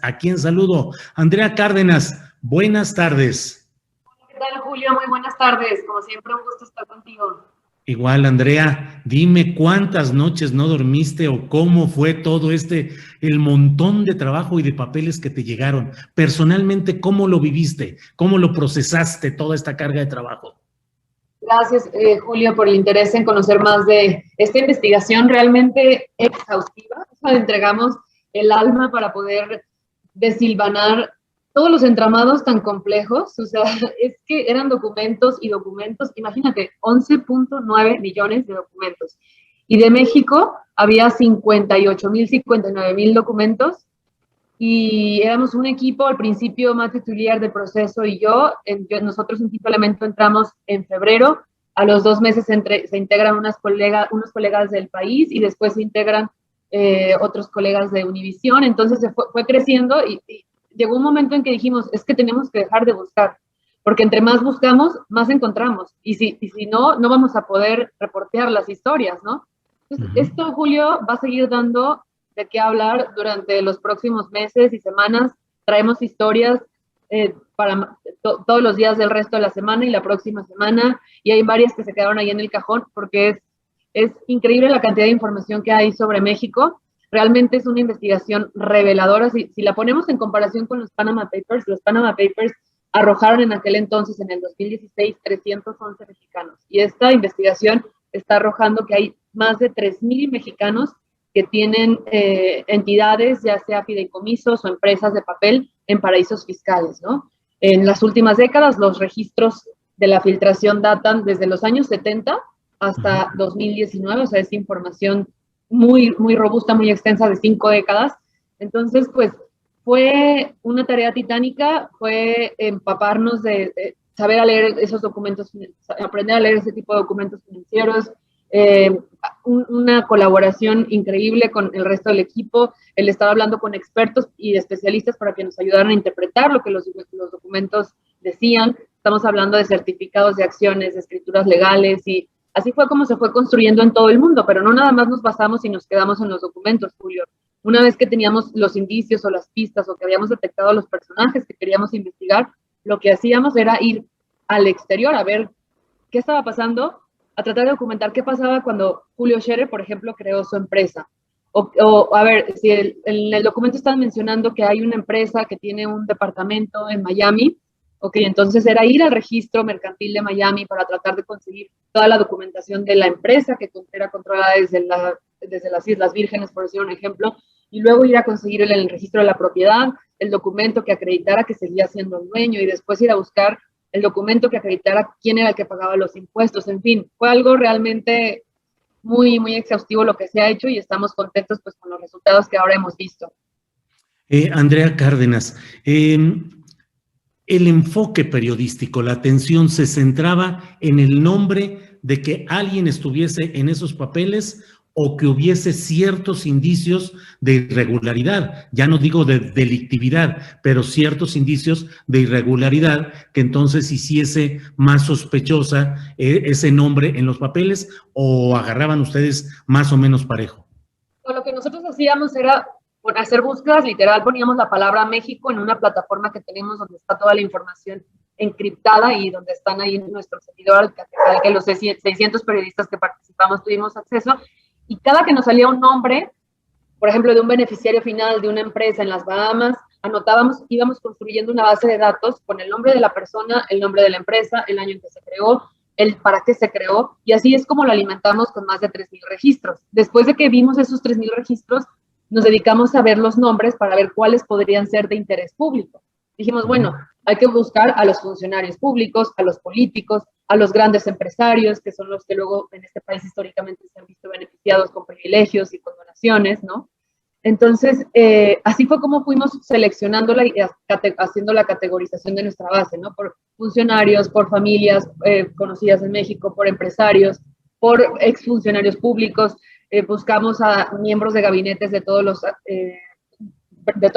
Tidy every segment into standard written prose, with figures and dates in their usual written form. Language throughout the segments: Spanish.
¿A quién saludo? Andrea Cárdenas, buenas tardes. ¿Qué tal, Julio? Muy buenas tardes. Como siempre, un gusto estar contigo. Igual, Andrea, dime cuántas noches no dormiste o cómo fue todo el montón de trabajo y de papeles que te llegaron. Personalmente, ¿cómo lo viviste? ¿Cómo lo procesaste toda esta carga de trabajo? Gracias, Julio, por el interés en conocer más de esta investigación realmente exhaustiva. Entregamos el alma para poder desilvanar todos los entramados tan complejos. O sea, es que eran documentos y documentos. Imagínate, 11.9 millones de documentos. Y de México había 58.000 documentos. Y éramos un equipo, al principio Mati Tullier de Proceso y nosotros en Tipo Elemento entramos en febrero, a los 2 meses se integran unos colegas del país y después se integran otros colegas de Univisión, entonces se fue creciendo y llegó un momento en que dijimos, es que tenemos que dejar de buscar, porque entre más buscamos, más encontramos, y si no, no vamos a poder reportear las historias, ¿no? Entonces, esto, Julio, va a seguir dando de qué hablar durante los próximos meses y semanas. Traemos historias para todos los días del resto de la semana y la próxima semana, y hay varias que se quedaron ahí en el cajón porque es increíble la cantidad de información que hay sobre México. Realmente es una investigación reveladora. Si la ponemos en comparación con los Panama Papers arrojaron en aquel entonces, en el 2016, 311 mexicanos. Y esta investigación está arrojando que hay más de 3,000 mexicanos que tienen entidades, ya sea fideicomisos o empresas de papel en paraísos fiscales, ¿no? En las últimas décadas, los registros de la filtración datan desde los años 70 hasta 2019, o sea, es información muy, muy robusta, muy extensa de 5 décadas. Entonces, pues, fue una tarea titánica, fue empaparnos de saber a leer esos documentos, aprender a leer ese tipo de documentos financieros, una colaboración increíble con el resto del equipo, el estar hablando con expertos y especialistas para que nos ayudaran a interpretar lo que los documentos decían. Estamos hablando de certificados de acciones, de escrituras legales, y así fue como se fue construyendo en todo el mundo, pero no nada más nos basamos y nos quedamos en los documentos, Julio. Una vez que teníamos los indicios o las pistas o que habíamos detectado a los personajes que queríamos investigar, lo que hacíamos era ir al exterior a ver qué estaba pasando, a tratar de documentar qué pasaba cuando Julio Scherer, por ejemplo, creó su empresa. A ver, si en el documento están mencionando que hay una empresa que tiene un departamento en Miami, ok, entonces era ir al registro mercantil de Miami para tratar de conseguir toda la documentación de la empresa que era controlada desde las Islas Vírgenes, por decir un ejemplo, y luego ir a conseguir el registro de la propiedad, el documento que acreditara que seguía siendo el dueño, y después ir a buscar el documento que acreditara quién era el que pagaba los impuestos. En fin, fue algo realmente muy, muy exhaustivo lo que se ha hecho y estamos contentos pues con los resultados que ahora hemos visto. Andrea Cárdenas, el enfoque periodístico, la atención se centraba en el nombre de que alguien estuviese en esos papeles o que hubiese ciertos indicios de irregularidad, ya no digo de delictividad, pero ciertos indicios de irregularidad que entonces hiciese más sospechosa ese nombre en los papeles, o agarraban ustedes más o menos parejo. Lo que nosotros hacíamos era hacer búsquedas, literal poníamos la palabra México en una plataforma que tenemos donde está toda la información encriptada y donde están ahí nuestros seguidores, que los 600 periodistas que participamos tuvimos acceso, y cada que nos salía un nombre, por ejemplo, de un beneficiario final de una empresa en las Bahamas, anotábamos, íbamos construyendo una base de datos con el nombre de la persona, el nombre de la empresa, el año en que se creó, el para qué se creó, y así es como lo alimentamos con más de 3,000 registros. Después de que vimos esos 3,000 registros, nos dedicamos a ver los nombres para ver cuáles podrían ser de interés público. Dijimos, bueno, hay que buscar a los funcionarios públicos, a los políticos, a los grandes empresarios, que son los que luego en este país históricamente se han visto beneficiados con privilegios y con donaciones, ¿no? Entonces, así fue como fuimos seleccionándola y haciendo la categorización de nuestra base, ¿no? Por funcionarios, por familias conocidas en México, por empresarios, por exfuncionarios públicos. Buscamos a miembros de gabinetes de todas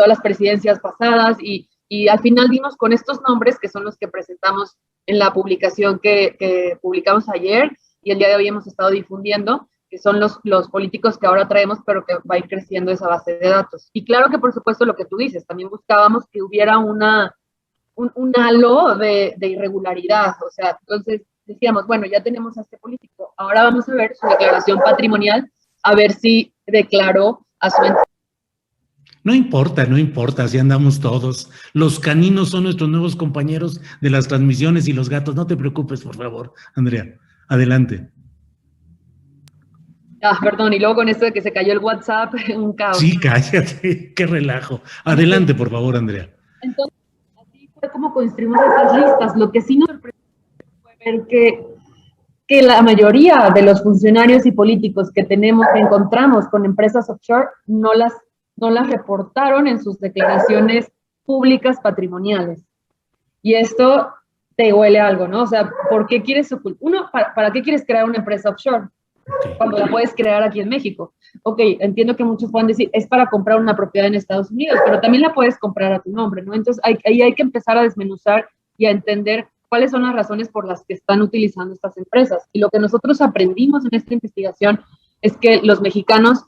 las presidencias pasadas y al final dimos con estos nombres que son los que presentamos en la publicación que publicamos ayer y el día de hoy hemos estado difundiendo, que son los políticos que ahora traemos, pero que va a ir creciendo esa base de datos. Y claro que, por supuesto, lo que tú dices, también buscábamos que hubiera un halo de irregularidad. O sea, entonces decíamos, bueno, ya tenemos a este político, ahora vamos a ver su declaración patrimonial, a ver si declaró a su entidad. No importa, no importa, así andamos todos. Los caninos son nuestros nuevos compañeros de las transmisiones y los gatos. No te preocupes, por favor, Andrea. Adelante. Ah, perdón, y luego con esto de que se cayó el WhatsApp, un caos. Sí, cállate, qué relajo. Adelante, por favor, Andrea. Entonces, así fue como construimos estas listas. Lo que sí nos sorprendió fue ver que la mayoría de los funcionarios y políticos que encontramos con empresas offshore no las reportaron en sus declaraciones públicas patrimoniales. Y esto te huele algo, ¿no? O sea, ¿por qué quieres ¿para qué quieres crear una empresa offshore? Okay. Cuando la puedes crear aquí en México. Ok, entiendo que muchos pueden decir, es para comprar una propiedad en Estados Unidos, pero también la puedes comprar a tu nombre, ¿no? Entonces, ahí hay que empezar a desmenuzar y a entender cuáles son las razones por las que están utilizando estas empresas. Y lo que nosotros aprendimos en esta investigación es que los mexicanos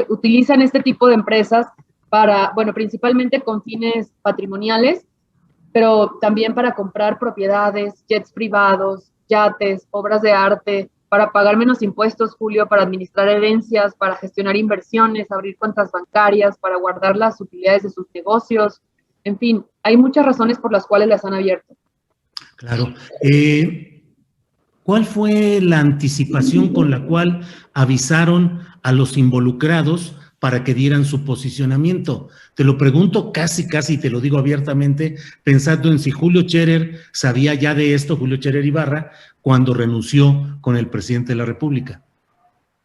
utilizan este tipo de empresas para, bueno, principalmente con fines patrimoniales, pero también para comprar propiedades, jets privados, yates, obras de arte, para pagar menos impuestos, Julio, para administrar herencias, para gestionar inversiones, abrir cuentas bancarias, para guardar las utilidades de sus negocios. En fin, hay muchas razones por las cuales las han abierto. Claro. ¿Cuál fue la anticipación con la cual avisaron a los involucrados para que dieran su posicionamiento? Te lo pregunto casi, te lo digo abiertamente, pensando en si Julio Scherer sabía ya de esto, Julio Scherer Ibarra, cuando renunció con el presidente de la República.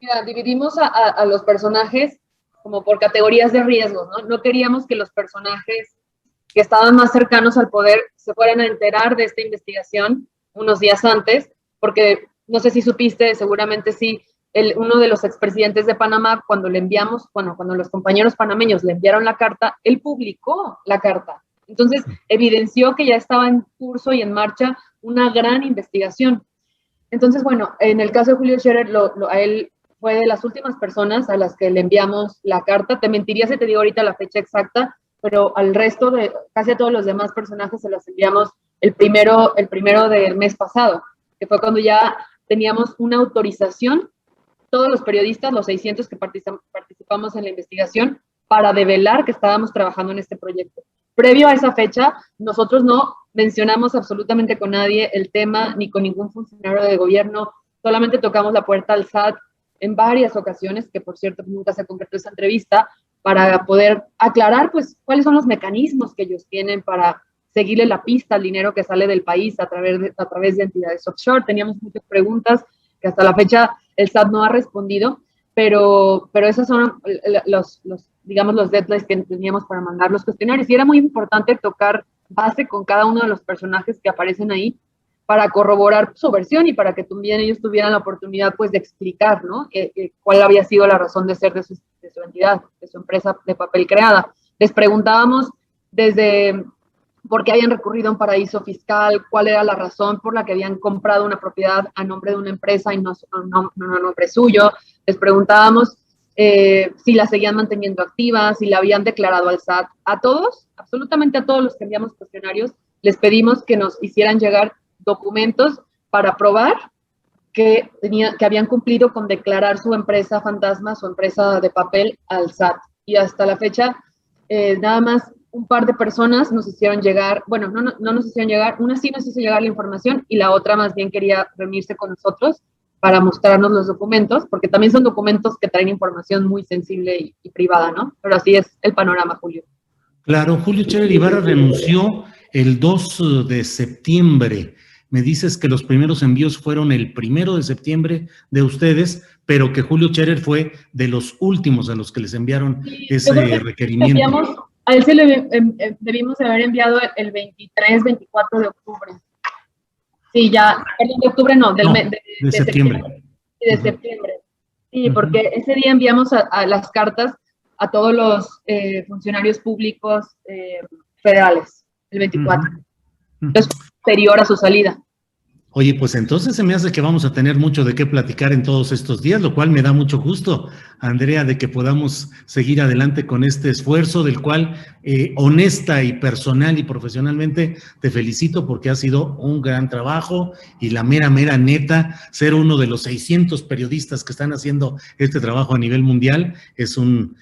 Mira, dividimos a los personajes como por categorías de riesgo, ¿no? No queríamos que los personajes que estaban más cercanos al poder se fueran a enterar de esta investigación unos días antes, porque no sé si supiste, seguramente sí, uno de los expresidentes de Panamá, cuando los compañeros panameños le enviaron la carta, él publicó la carta. Entonces, evidenció que ya estaba en curso y en marcha una gran investigación. Entonces, bueno, en el caso de Julio Scherer, a él fue de las últimas personas a las que le enviamos la carta. Te mentiría si te digo ahorita la fecha exacta, pero al resto de, casi a todos los demás personajes se las enviamos el primero del mes pasado, que fue cuando ya teníamos una autorización, todos los periodistas, los 600 que participamos en la investigación, para develar que estábamos trabajando en este proyecto. Previo a esa fecha, nosotros no mencionamos absolutamente con nadie el tema, ni con ningún funcionario de gobierno, solamente tocamos la puerta al SAT en varias ocasiones, que por cierto nunca se concretó esa entrevista, para poder aclarar pues cuáles son los mecanismos que ellos tienen para seguirle la pista al dinero que sale del país a través de entidades offshore. Teníamos muchas preguntas que hasta la fecha el SAT no ha respondido, pero esos son los deadlines que teníamos para mandar los cuestionarios. Y era muy importante tocar base con cada uno de los personajes que aparecen ahí para corroborar su versión y para que también ellos tuvieran la oportunidad pues de explicar, ¿no? Cuál había sido la razón de ser de su entidad, de su empresa de papel creada. Les preguntábamos desde por qué habían recurrido a un paraíso fiscal, cuál era la razón por la que habían comprado una propiedad a nombre de una empresa y no a nombre suyo. Les preguntábamos si la seguían manteniendo activa, si la habían declarado al SAT. A todos, absolutamente a todos los que enviamos cuestionarios, les pedimos que nos hicieran llegar documentos para probar que habían cumplido con declarar su empresa fantasma, su empresa de papel al SAT. Y hasta la fecha, nada más un par de personas nos hicieron llegar, bueno, no nos hicieron llegar, una sí nos hizo llegar la información y la otra más bien quería reunirse con nosotros para mostrarnos los documentos, porque también son documentos que traen información muy sensible y privada, ¿no? Pero así es el panorama, Julio. Claro, Julio Scherer Ibarra renunció el 2 de septiembre. Me dices que los primeros envíos fueron el 1 de septiembre de ustedes, pero que Julio Scherer fue de los últimos a los que les enviaron ese requerimiento. A él se le debimos haber enviado el 23, 24 de octubre. Sí, ya, perdón, de octubre no, de septiembre. Sí, de septiembre. Sí, porque ese día enviamos a las cartas a todos los funcionarios públicos federales, el 24. Entonces, posterior a su salida. Oye, pues entonces se me hace que vamos a tener mucho de qué platicar en todos estos días, lo cual me da mucho gusto, Andrea, de que podamos seguir adelante con este esfuerzo, del cual honesta y personal y profesionalmente te felicito porque ha sido un gran trabajo y la mera neta, ser uno de los 600 periodistas que están haciendo este trabajo a nivel mundial es un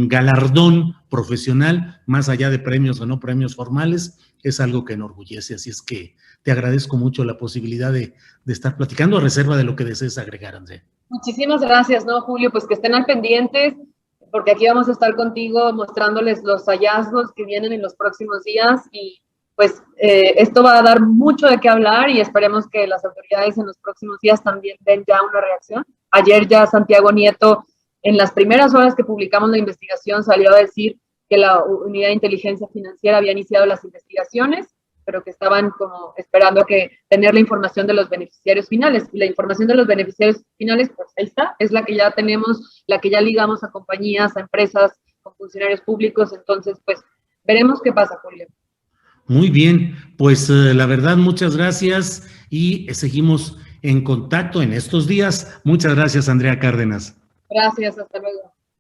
galardón profesional, más allá de premios o no premios formales, es algo que enorgullece, así es que te agradezco mucho la posibilidad de estar platicando, a reserva de lo que desees agregar, Andrea. Muchísimas gracias, ¿no, Julio? Pues que estén al pendientes, porque aquí vamos a estar contigo mostrándoles los hallazgos que vienen en los próximos días y pues esto va a dar mucho de qué hablar y esperemos que las autoridades en los próximos días también den ya una reacción. Ayer ya Santiago Nieto, en las primeras horas que publicamos la investigación, salió a decir que la Unidad de Inteligencia Financiera había iniciado las investigaciones, pero que estaban como esperando que tener la información de los beneficiarios finales. Y la información de los beneficiarios finales, pues ahí está, es la que ya tenemos, la que ya ligamos a compañías, a empresas, con funcionarios públicos. Entonces, pues veremos qué pasa, Julio. Muy bien, pues la verdad, muchas gracias y seguimos en contacto en estos días. Muchas gracias, Andrea Cárdenas. Gracias, hasta luego.